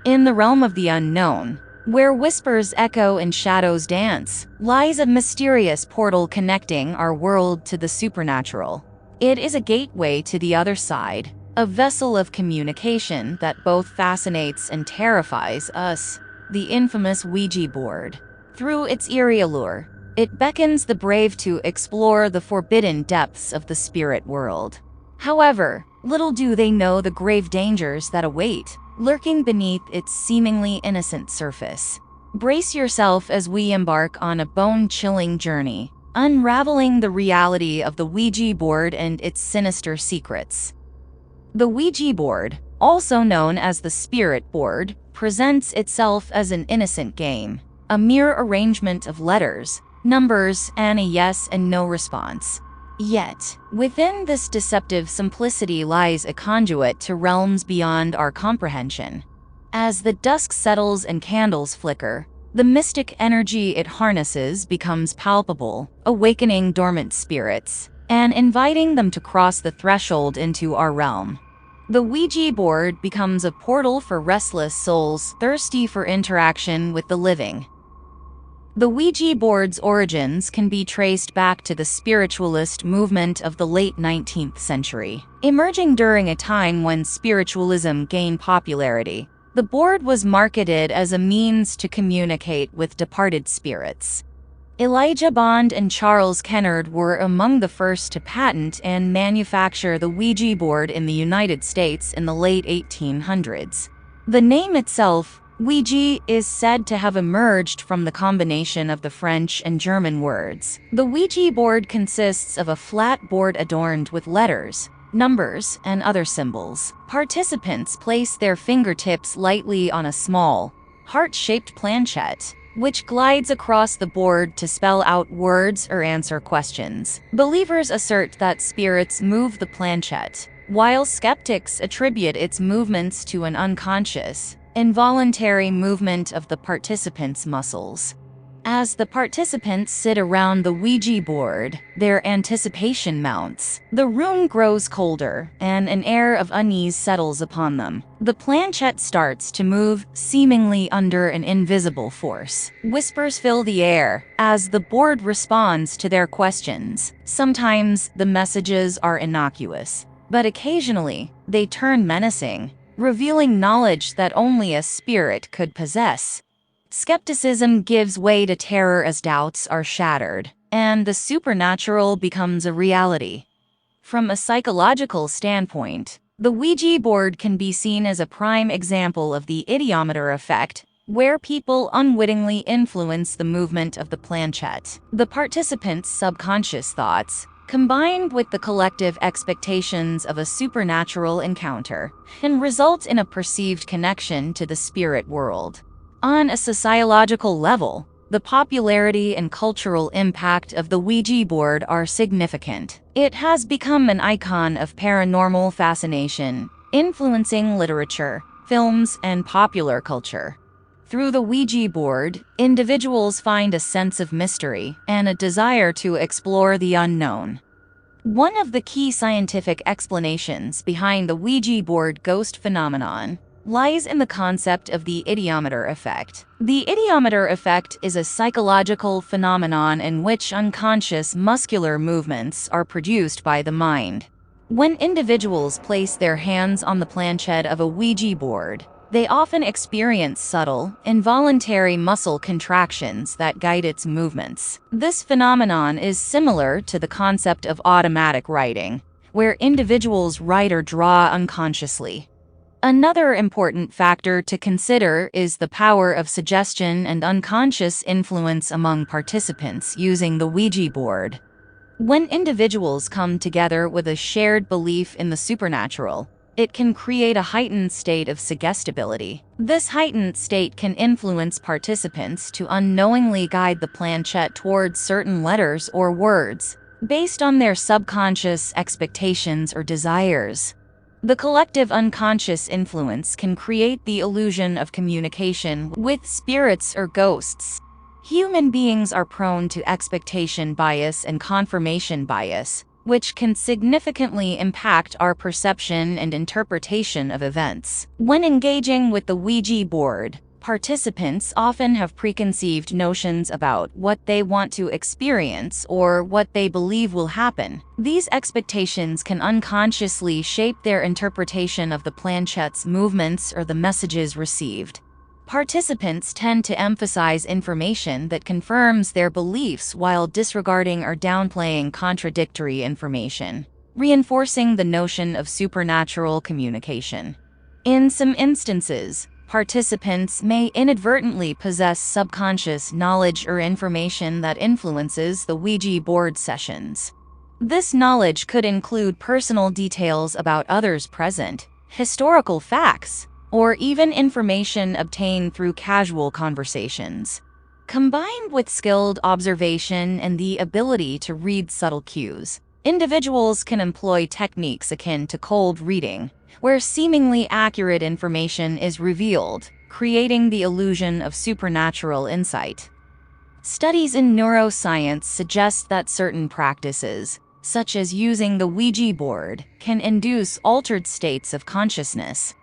In the realm of the unknown, where whispers echo and shadows dance, lies a mysterious portal connecting our world to the supernatural. It is a gateway to the other side, a vessel of communication that both fascinates and terrifies us, the infamous Ouija board. Through its eerie allure, it beckons the brave to explore the forbidden depths of the spirit world. However, little do they know the grave dangers that await, lurking beneath its seemingly innocent surface. Brace yourself as we embark on a bone-chilling journey, unraveling the reality of the Ouija board and its sinister secrets. The Ouija board, also known as the spirit board, presents itself as an innocent game, a mere arrangement of letters, numbers, and a yes and no response. Yet, within this deceptive simplicity lies a conduit to realms beyond our comprehension. As the dusk settles and candles flicker, the mystic energy it harnesses becomes palpable, awakening dormant spirits and inviting them to cross the threshold into our realm. The Ouija board becomes a portal for restless souls thirsty for interaction with the living. The Ouija board's origins can be traced back to the spiritualist movement of the late 19th century. Emerging during a time when spiritualism gained popularity, the board was marketed as a means to communicate with departed spirits. Elijah Bond and Charles Kennard were among the first to patent and manufacture the Ouija board in the United States in the late 1800s. The name itself, Ouija, is said to have emerged from the combination of the French and German words. The Ouija board consists of a flat board adorned with letters, numbers, and other symbols. Participants place their fingertips lightly on a small, heart-shaped planchette, which glides across the board to spell out words or answer questions. Believers assert that spirits move the planchette, while skeptics attribute its movements to an unconscious, involuntary movement of the participants' muscles. As the participants sit around the Ouija board, their anticipation mounts. The room grows colder, and an air of unease settles upon them. The planchette starts to move, seemingly under an invisible force. Whispers fill the air as the board responds to their questions. Sometimes the messages are innocuous, but occasionally they turn menacing, revealing knowledge that only a spirit could possess. Skepticism gives way to terror as doubts are shattered, and the supernatural becomes a reality. From a psychological standpoint, the Ouija board can be seen as a prime example of the ideometer effect, where people unwittingly influence the movement of the planchette. The participants' subconscious thoughts, combined with the collective expectations of a supernatural encounter, can result in a perceived connection to the spirit world. On a sociological level, the popularity and cultural impact of the Ouija board are significant. It has become an icon of paranormal fascination, influencing literature, films, and popular culture. Through the Ouija board, individuals find a sense of mystery and a desire to explore the unknown. One of the key scientific explanations behind the Ouija board ghost phenomenon lies in the concept of the ideometer effect. The ideometer effect is a psychological phenomenon in which unconscious muscular movements are produced by the mind. When individuals place their hands on the planchette of a Ouija board, they often experience subtle, involuntary muscle contractions that guide its movements. This phenomenon is similar to the concept of automatic writing, where individuals write or draw unconsciously. Another important factor to consider is the power of suggestion and unconscious influence among participants using the Ouija board. When individuals come together with a shared belief in the supernatural, it can create a heightened state of suggestibility. This heightened state can influence participants to unknowingly guide the planchette towards certain letters or words, based on their subconscious expectations or desires. The collective unconscious influence can create the illusion of communication with spirits or ghosts. Human beings are prone to expectation bias and confirmation bias, which can significantly impact our perception and interpretation of events. When engaging with the Ouija board, participants often have preconceived notions about what they want to experience or what they believe will happen. These expectations can unconsciously shape their interpretation of the planchettes' movements or the messages received. Participants tend to emphasize information that confirms their beliefs while disregarding or downplaying contradictory information, reinforcing the notion of supernatural communication. In some instances, participants may inadvertently possess subconscious knowledge or information that influences the Ouija board sessions. This knowledge could include personal details about others present, historical facts, or even information obtained through casual conversations. Combined with skilled observation and the ability to read subtle cues, individuals can employ techniques akin to cold reading, where seemingly accurate information is revealed, creating the illusion of supernatural insight. Studies in neuroscience suggest that certain practices, such as using the Ouija board, can induce altered states of consciousness.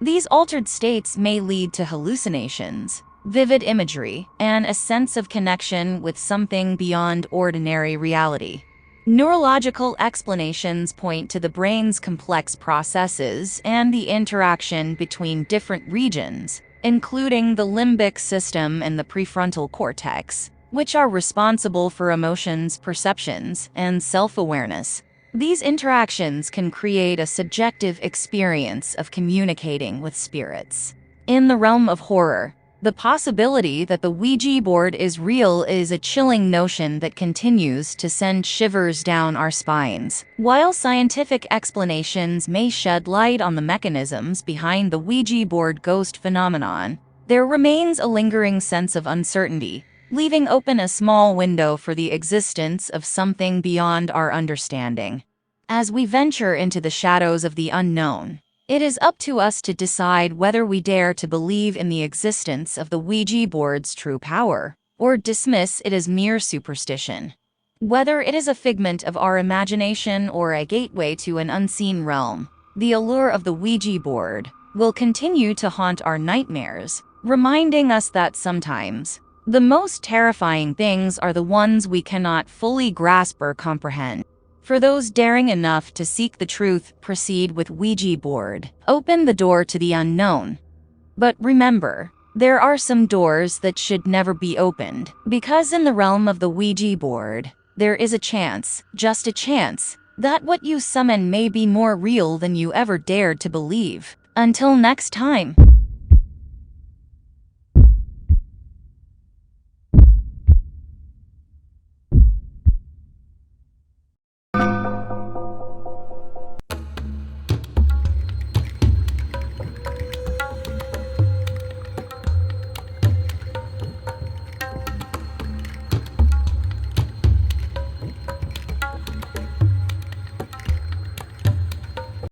These altered states may lead to hallucinations, vivid imagery, and a sense of connection with something beyond ordinary reality. Neurological explanations point to the brain's complex processes and the interaction between different regions, including the limbic system and the prefrontal cortex, which are responsible for emotions, perceptions, and self-awareness. These interactions can create a subjective experience of communicating with spirits. In the realm of horror, the possibility that the Ouija board is real is a chilling notion that continues to send shivers down our spines. While scientific explanations may shed light on the mechanisms behind the Ouija board ghost phenomenon, there remains a lingering sense of uncertainty, leaving open a small window for the existence of something beyond our understanding. As we venture into the shadows of the unknown, it is up to us to decide whether we dare to believe in the existence of the Ouija board's true power, or dismiss it as mere superstition. Whether it is a figment of our imagination or a gateway to an unseen realm, the allure of the Ouija board will continue to haunt our nightmares, reminding us that sometimes the most terrifying things are the ones we cannot fully grasp or comprehend. For those daring enough to seek the truth, proceed with Ouija board. Open the door to the unknown. But remember, there are some doors that should never be opened, because in the realm of the Ouija board, there is a chance, just a chance, that what you summon may be more real than you ever dared to believe. Until next time.